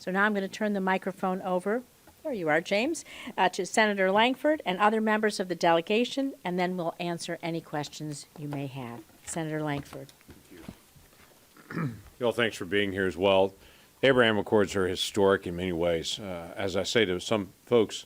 So now I'm going to turn the microphone over, there you are, James, to Senator Lankford and other members of the delegation, and then we'll answer any questions you may have. Senator Lankford. Bill, thanks for being here as well. Abraham Accords are historic in many ways. As I say to some folks,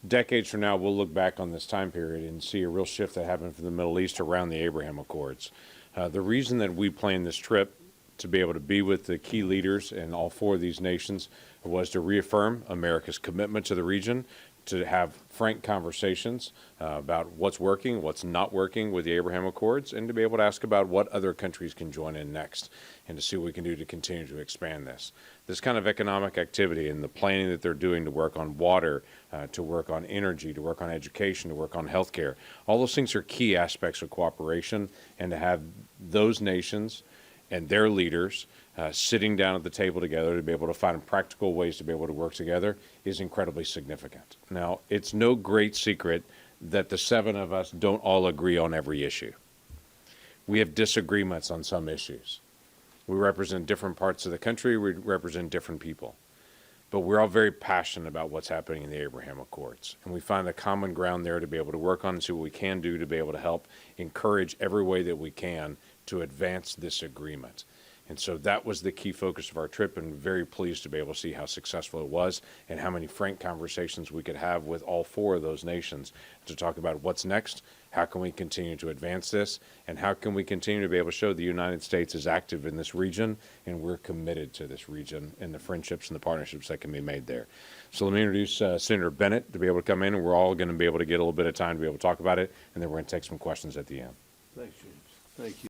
decades from now, we'll look back on this time period and see a real shift that happened for the Middle East around the Abraham Accords. The reason that we planned this trip to be able to be with the key leaders in all four of these nations was to reaffirm America's commitment to the region, to have frank conversations about what's working, what's not working with the Abraham Accords, and to be able to ask about what other countries can join in next, and to see what we can do to continue to expand this. This kind of economic activity and the planning that they're doing to work on water, to work on energy, to work on education, to work on healthcare, all those things are key aspects of cooperation, and to have those nations and their leaders sitting down at the table together to be able to find practical ways to be able to work together is incredibly significant. Now, it's no great secret that the seven of us don't all agree on every issue. We have disagreements on some issues. We represent different parts of the country, we represent different people. But we're all very passionate about what's happening in the Abraham Accords. And we find a common ground there to be able to work on and see what we can do to be able to help encourage every way that we can to advance this agreement. And so that was the key focus of our trip, and very pleased to be able to see how successful it was and how many frank conversations we could have with all four of those nations to talk about what's next, how can we continue to advance this, and how can we continue to be able to show the United States is active in this region, and we're committed to this region and the friendships and the partnerships that can be made there. So let me introduce Senator Bennett to be able to come in, and we're all going to be able to get a little bit of time to be able to talk about it, and then we're going to take some questions at the end. Thanks, James. Thank you.